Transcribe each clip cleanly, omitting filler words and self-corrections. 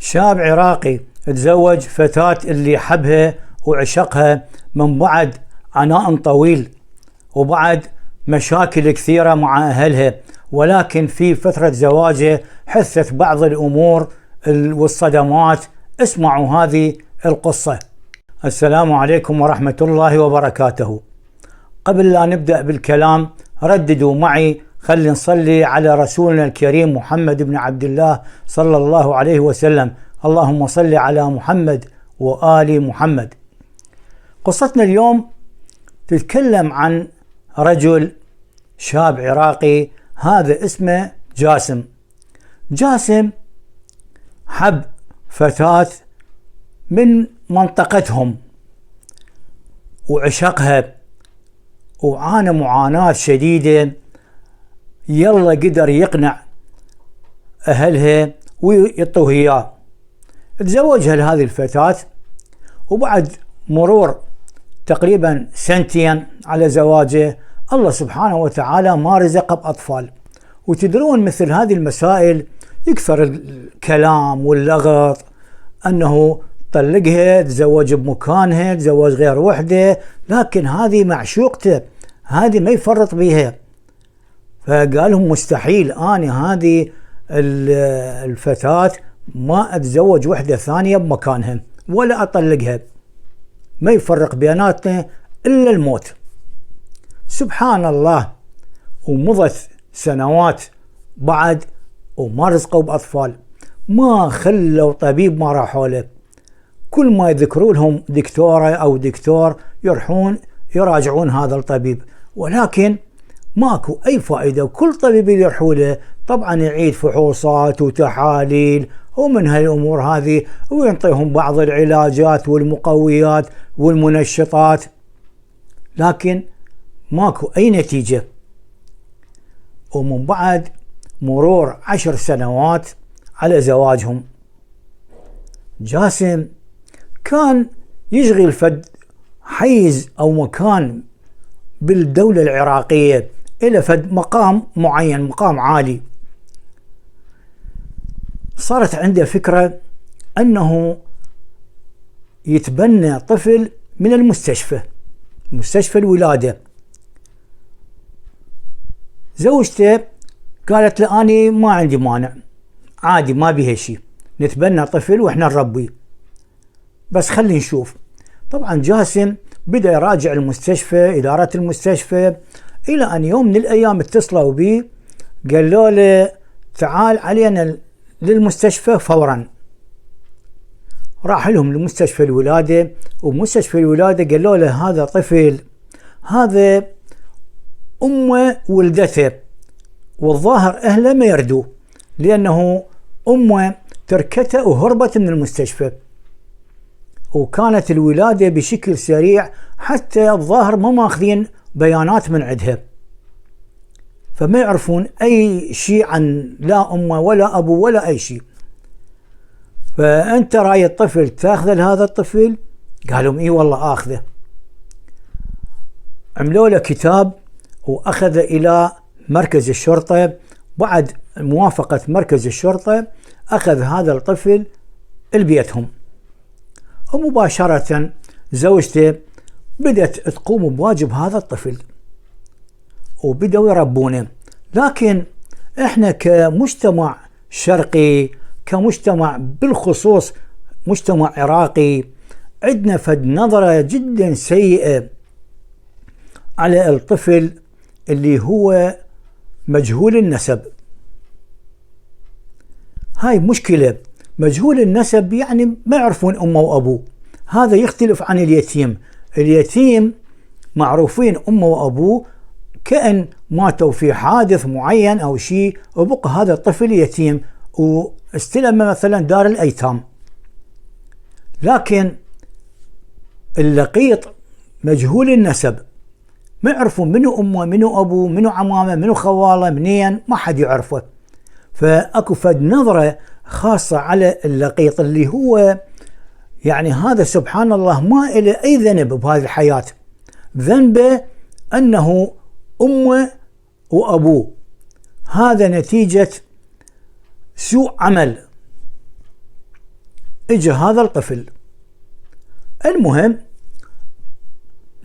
شاب عراقي تزوج فتاة اللي حبها وعشقها من بعد عناء طويل وبعد مشاكل كثيرة مع أهلها، ولكن في فترة زواجه حست بعض الأمور والصدمات. اسمعوا هذه القصة. السلام عليكم ورحمة الله وبركاته. قبل لا نبدأ بالكلام رددوا معي، خلي نصلي على رسولنا الكريم محمد بن عبد الله صلى الله عليه وسلم. اللهم صل على محمد وآل محمد. قصتنا اليوم تتكلم عن رجل شاب عراقي، هذا اسمه جاسم. جاسم حب فتاة من منطقتهم وعشقها وعانى معاناة شديدة، يلا قدر يقنع أهلها ويعطوه إياه. تزوجها لهذه الفتاة، وبعد مرور تقريبا سنتين على زواجه الله سبحانه وتعالى ما رزقه بأطفال. وتدرون مثل هذه المسائل يكثر الكلام واللغط، أنه طلقها، تزوج بمكانها، تزوج غير وحده، لكن هذه معشوقته، هذه ما يفرط بيها. فقالهم مستحيل أنا هذه الفتاة ما أتزوج وحدة ثانية بمكانها ولا أطلقها، ما يفرق بيناتنا إلا الموت. سبحان الله. ومضت سنوات بعد وما رزقوا بأطفال، ما خلوا طبيب ما راحوا له، كل ما يذكروا لهم دكتورة أو دكتور يروحون يراجعون هذا الطبيب، ولكن ماكو أي فائدة. وكل طبيب يروحوا له طبعا يعيد فحوصات وتحاليل ومن هالأمور هذه، وينطيهم بعض العلاجات والمقويات والمنشطات، لكن ماكو أي نتيجة. ومن بعد مرور 10 سنوات على زواجهم، جاسم كان يشغل فد حيز أو مكان بالدولة العراقية، إلى فد مقام معين، مقام عالي. صارت عنده فكرة أنه يتبنى طفل من المستشفى، مستشفى الولادة. زوجته قالت له أنا ما عندي مانع، عادي ما بيها شيء، نتبنى طفل وإحنا نربيه، بس خلي نشوف. طبعا جاسم بدأ يراجع المستشفى، إدارة المستشفى، إلى أن يوم من الأيام اتصلوا به قالوا له تعال علينا للمستشفى فورا. راح لهم لمستشفى الولادة، ومستشفى الولادة قالوا له هذا طفل، هذا أمه ولدته، والظاهر أهله ما يردوه لأنه أمه تركته وهربت من المستشفى، وكانت الولادة بشكل سريع، حتى الظاهر ما ماخذين بيانات من عندها، فما يعرفون أي شيء عن لا أمه ولا أبو ولا أي شيء. فأنت راي الطفل تأخذ هذا الطفل؟ قالوا إيه والله آخذه. عملوا له كتاب وأخذ إلى مركز الشرطة. بعد موافقة مركز الشرطة أخذ هذا الطفل لبيتهم، ومباشرة زوجته بدأت تقوم بواجب هذا الطفل وبدأوا يربونه. لكن احنا كمجتمع شرقي، كمجتمع بالخصوص مجتمع عراقي، عندنا فد نظرة جدا سيئة على الطفل اللي هو مجهول النسب. هاي مشكلة. مجهول النسب يعني ما يعرفون أمه وأبوه، هذا يختلف عن اليتيم. اليتيم معروفين أمه وأبوه، كأن ماتوا في حادث معين أو شيء وبقى هذا الطفل يتيم واستلم مثلا دار الأيتام. لكن اللقيط مجهول النسب، ما يعرفون منو أمه منو أبوه منو عمامه منو خواله منين، ما حد يعرفه. فأكو فد نظرة خاصة على اللقيط اللي هو يعني هذا سبحان الله ما إله أي ذنب بهذه الحياة، ذنبه أنه أمه وأبوه، هذا نتيجة سوء عمل. اجى هذا الطفل. المهم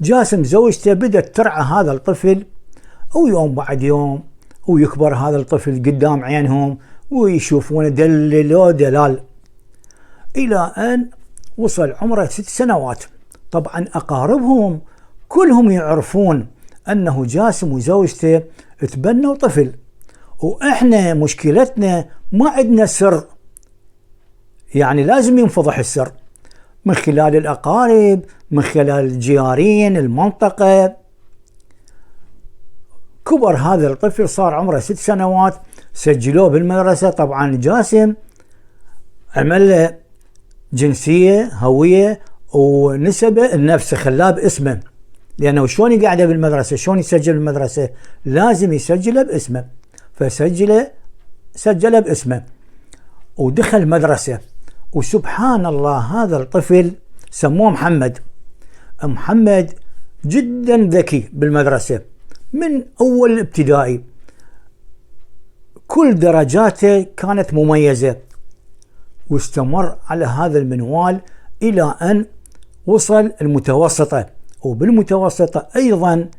جاسم زوجته بدأت ترعى هذا الطفل، ويوم بعد يوم ويكبر هذا الطفل قدام عينهم ويشوفونه دللو دلال، إلى أن وصل عمره 6 سنوات. طبعا أقاربهم كلهم يعرفون أنه جاسم وزوجته تبنوا طفل، وإحنا مشكلتنا ما عندنا سر، يعني لازم ينفضح السر من خلال الأقارب، من خلال الجيارين المنطقة. كبر هذا الطفل صار عمره 6 سنوات، سجلوه بالمدرسة. طبعا جاسم عمل له جنسية هوية ونسبة النفس، خلاه باسمه، لأنه شلون يقعده بالمدرسة، شلون يسجل بالمدرسة، لازم يسجله باسمه. سجله باسمه ودخل مدرسة. وسبحان الله هذا الطفل سموه محمد جدا ذكي بالمدرسة من أول ابتدائي، كل درجاته كانت مميزة، واستمر على هذا المنوال إلى أن وصل المتوسطة. وبالمتوسطة أيضا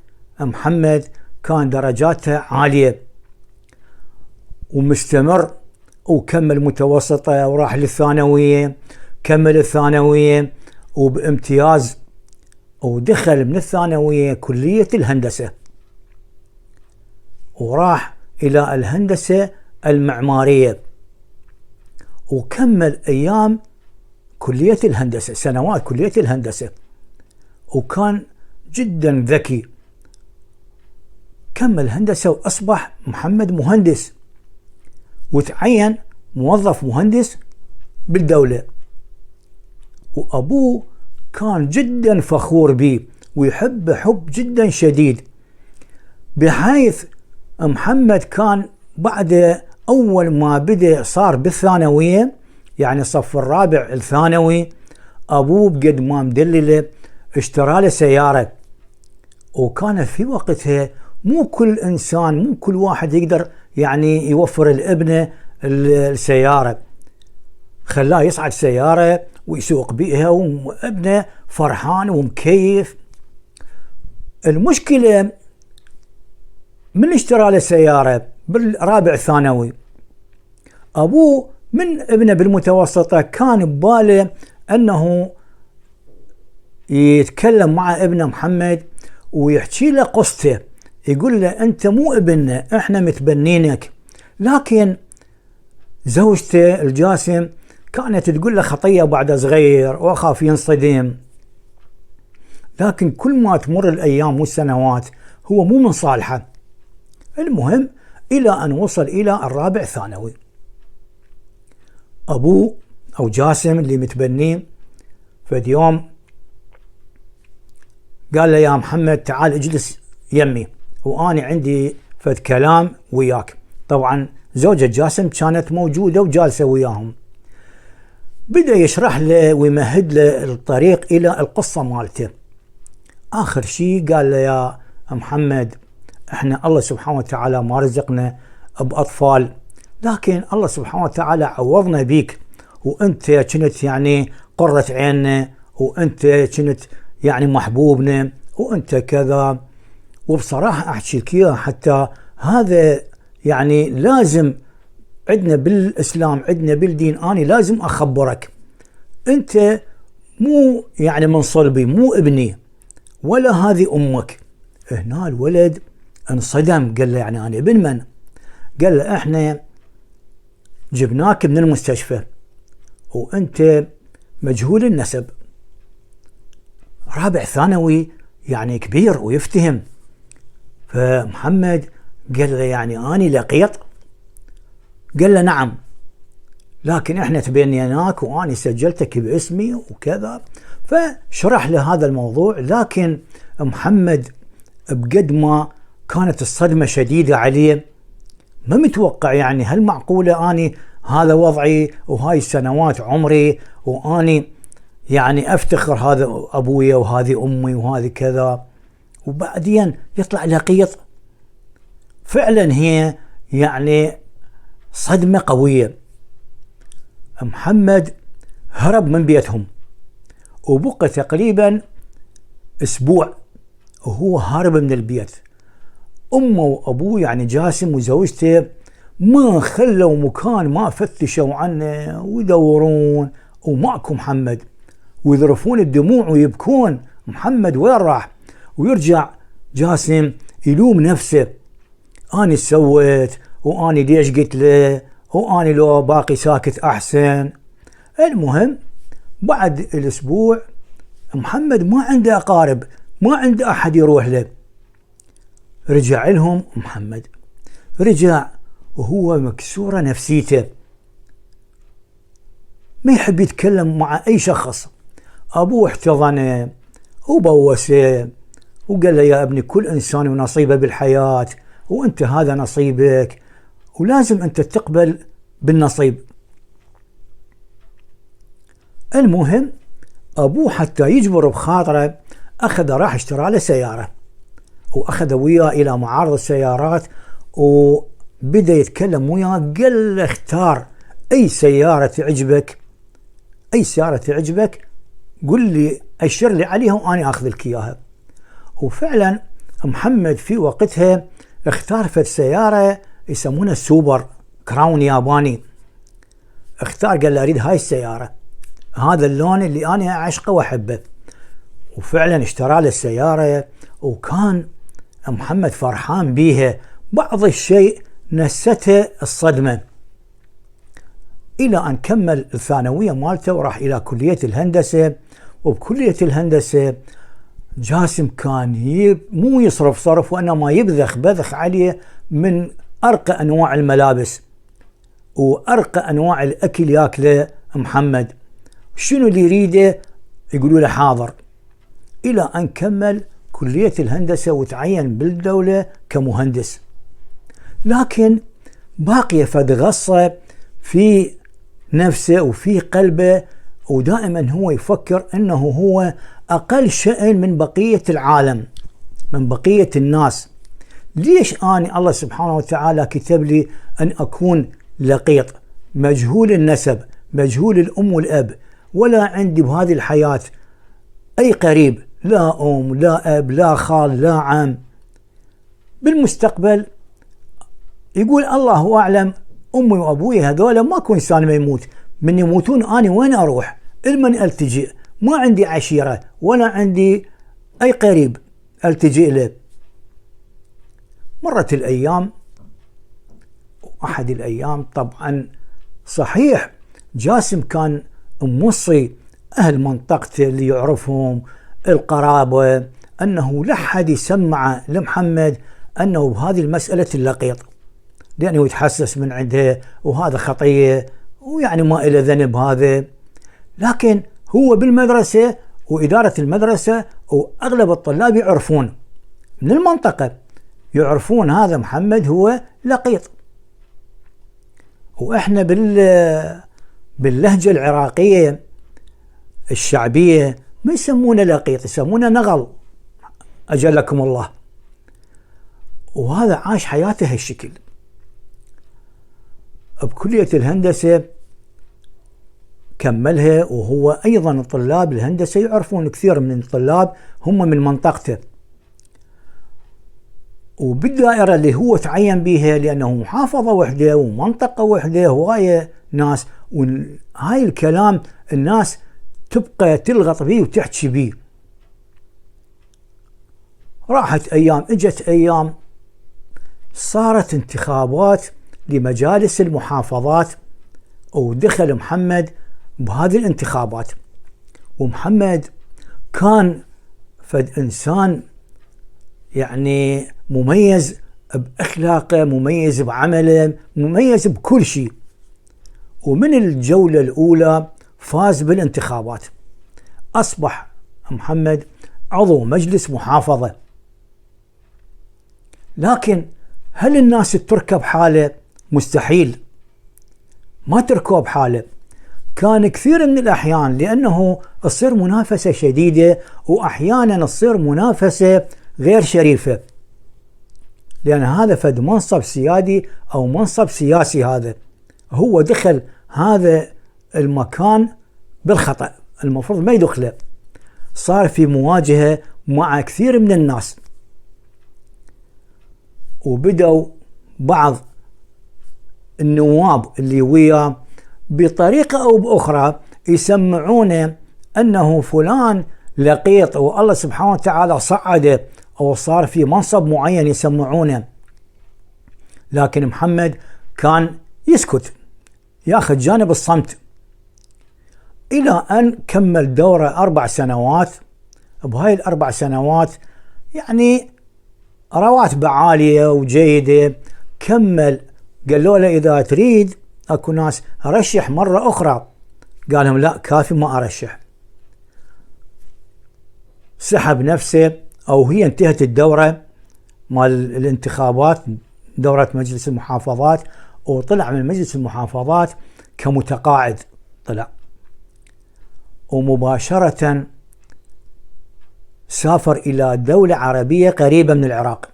محمد كان درجاته عالية ومستمر، وكمل متوسطة وراح للثانوية، كمل الثانوية وبامتياز، ودخل من الثانوية كلية الهندسة، وراح إلى الهندسة المعمارية، وكمل أيام كلية الهندسة، سنوات كلية الهندسة، وكان جدا ذكي. كمل هندسة وأصبح محمد مهندس، وتعين موظف مهندس بالدولة. وأبوه كان جدا فخور به ويحبه حب جدا شديد، بحيث محمد كان بعد أول ما بدأ صار بالثانوية، يعني صف الرابع الثانوي، أبوه بقد ما مدلله اشترى له سيارة. وكان في وقتها مو كل إنسان، مو كل واحد يقدر يعني يوفر لابنه السيارة، خلاه يصعد سيارة ويسوق بيها وابنه فرحان ومكيف. المشكلة من اشترى له سيارة بالرابع ثانوي، أبوه من ابنه بالمتوسطة كان بباله أنه يتكلم مع ابنه محمد ويحكي له قصته، يقول له أنت مو ابننا، إحنا متبنينك. لكن زوجته الجاسم كانت تقول له خطية بعد صغير وأخاف ينصدم. لكن كل ما تمر الأيام والسنوات هو مو من صالحه. المهم إلى أن وصل إلى الرابع ثانوي، أبوه أو جاسم اللي متبنيه فد يوم قال له يا محمد تعال اجلس يمي وأنا عندي فد كلام وياك. طبعا زوجة جاسم كانت موجودة وجالسة وياهم. بدأ يشرح له ويمهد له الطريق إلى القصة مالته. آخر شيء قال له يا محمد احنا الله سبحانه وتعالى ما رزقنا بأطفال، لكن الله سبحانه وتعالى عوضنا بيك، وانت كنت يعني قرة عيننا، وانت كنت يعني محبوبنا، وانت كذا. وبصراحة احكي لك اياها حتى هذا يعني لازم عندنا بالإسلام، عندنا بالدين، أنا لازم أخبرك أنت مو يعني من صلبي، مو ابني ولا هذه أمك. هنا الولد انصدم، قال له يعني أنا ابن من؟ قال له إحنا جبناك من المستشفى وأنت مجهول النسب. رابع ثانوي يعني كبير ويفتهم. فمحمد قال له يعني أنا لقيط؟ قال له نعم، لكن احنا تبنيناك واني سجلتك باسمي وكذا. فشرح له هذا الموضوع. لكن محمد بقد ما كانت الصدمة شديدة عليه، ما متوقع يعني هل معقولة اني هذا وضعي وهاي السنوات عمري واني يعني افتخر هذا ابويا وهذه امي وهذه كذا، وبعدين يطلع لقيط. فعلا هي يعني صدمة قوية. محمد هرب من بيتهم، وبقى تقريبا أسبوع وهو هارب من البيت. أمه وأبوه يعني جاسم وزوجته ما خلوا مكان ما فتشوا عنه ويدورون وماكو محمد، ويذرفون الدموع ويبكون محمد وين راح. ويرجع جاسم يلوم نفسه، أنا سويت، وأنا ليش قلت له، وأنا لو باقي ساكت أحسن. المهم بعد الأسبوع محمد ما عنده أقارب، ما عنده أحد يروح له. رجع لهم محمد، رجع وهو مكسورة نفسيته، ما يحب يتكلم مع أي شخص. أبوه احتضنه وبوسه وقال له يا ابني كل إنسان ونصيبه بالحياة، وأنت هذا نصيبك ولازم أنت تقبل بالنصيب. المهم أبوه حتى يجبر بخاطره أخذ راح اشترى له سيارة، وأخذ وياه إلى معارض السيارات وبدأ يتكلم وياه، قال له اختار أي سيارة تعجبك، أي سيارة تعجبك قل لي أشر لي عليها وأنا أخذ لك إياها. وفعلا محمد في وقتها اختار في سيارة يسمونها سوبر كراون ياباني، اختار قال له أريد هاي السيارة، هذا اللون اللي أنا أعشقه وأحبه. وفعلا اشترى له السيارة وكان محمد فرحان بيها. بعض الشيء نسته الصدمة، إلى أن كمل الثانوية مالته وراح إلى كلية الهندسة. وبكلية الهندسة جاسم كان مو يصرف صرف، وإنما يبذخ بذخ عليه من أرقى أنواع الملابس وأرقى أنواع الأكل ياكله محمد، شنو اللي يريده يقولوا له حاضر. إلى أن كمل كلية الهندسة وتعين بالدولة كمهندس. لكن باقي فد غصة في نفسه وفي قلبه، ودائما هو يفكر أنه هو أقل شأن من بقية العالم، من بقية الناس. ليش أنا الله سبحانه وتعالى كتب لي أن أكون لقيط مجهول النسب، مجهول الأم والأب، ولا عندي بهذه الحياة أي قريب، لا أم لا أب لا خال لا عم. بالمستقبل يقول الله أعلم أمي وأبوي هذولا ماكو إنسان ما يموت، من يموتون أنا وين أروح؟ المن ألتجئ؟ ما عندي عشيرة ولا عندي أي قريب ألتجئ له. مرت الأيام، أحد الأيام طبعا صحيح جاسم كان موصي أهل منطقته اللي يعرفهم القرابة أنه لا أحد يسمع لمحمد أنه بهذه المسألة اللقيط، لأنه يتحسس من عنده وهذا خطية ويعني ما إلى ذنب هذا. لكن هو بالمدرسة وإدارة المدرسة وأغلب الطلاب يعرفون من المنطقة، يعرفون هذا محمد هو لقيط. وإحنا باللهجة العراقية الشعبية ما يسمونه لقيط، يسمونه نغل أجلكم الله. وهذا عاش حياته هالشكل. بكلية الهندسة كملها، وهو أيضا طلاب الهندسة يعرفون كثير من الطلاب هم من منطقته. وبالدائرة اللي هو تعين بيها، لأنه محافظة وحدة ومنطقة وحدة هواية ناس، وهاي الكلام الناس تبقى تلغط بيه وتحكي بيه. راحت أيام، اجت أيام، صارت انتخابات لمجالس المحافظات، ودخل محمد بهذه الانتخابات. ومحمد كان فد إنسان يعني مميز بأخلاقه، مميز بعمله، مميز بكل شيء. ومن الجولة الأولى فاز بالانتخابات، أصبح محمد عضو مجلس محافظة. لكن هل الناس تركب حاله؟ مستحيل، ما تركب حاله. كان كثير من الأحيان لأنه تصير منافسة شديدة، وأحيانا تصير منافسة غير شريفة، لأن هذا فد منصب سيادي أو منصب سياسي. هذا هو دخل هذا المكان بالخطأ، المفروض ما يدخله. صار في مواجهة مع كثير من الناس، وبدأوا بعض النواب اللي وياه بطريقة أو بأخرى يسمعونه أنه فلان لقيط والله سبحانه وتعالى صعده، أو صار في منصب معين يسمعونه. لكن محمد كان يسكت، ياخذ جانب الصمت، إلى أن كمل دوره 4 سنوات. بهاي ال4 سنوات يعني رواتبه عالية وجيدة. كمل، قالوا له إذا تريد أكو ناس أرشح مرة أخرى، قال لهم لا كافي ما أرشح. سحب نفسه، أو هي انتهت الدورة مال الانتخابات، دورة مجلس المحافظات، وطلع من مجلس المحافظات كمتقاعد طلع، ومباشرة سافر إلى دولة عربية قريبة من العراق،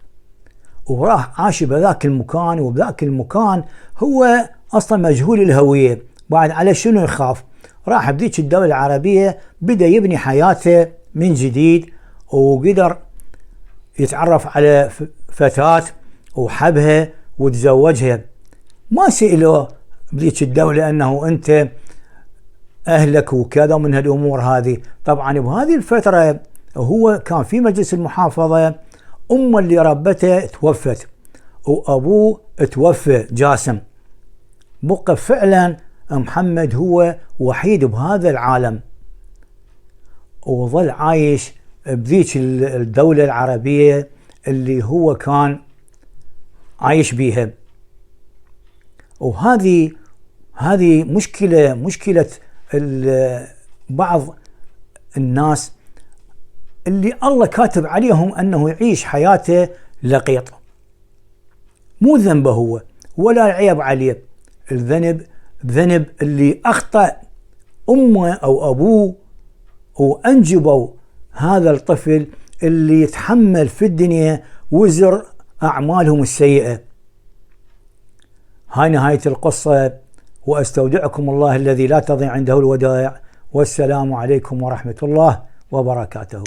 وراح عاش بذاك المكان. وبذاك المكان هو أصلا مجهول الهوية، بعد على شنو يخاف؟ راح بذيك الدولة العربية بدأ يبني حياته من جديد، وقدر يتعرف على فتاة وحبها وتزوجها. ما سئله بذيك الدولة أنه أنت أهلك وكذا من هالأمور هذه. طبعا بهذه الفترة هو كان في مجلس المحافظة، أمه اللي ربته توفت، وأبوه توفى جاسم، بقى فعلا محمد هو وحيد بهذا العالم، وظل عايش بذيك الدولة العربية اللي هو كان عايش بيها. وهذه مشكلة بعض الناس اللي الله كاتب عليهم أنه يعيش حياته لقيط، مو ذنبه هو ولا عيب عليه. الذنب اللي أخطأ أمه أو أبوه وأنجبوا هذا الطفل اللي يتحمل في الدنيا وزر أعمالهم السيئة. هاي نهاية القصة، وأستودعكم الله الذي لا تضيع عنده الودائع، والسلام عليكم ورحمة الله وبركاته.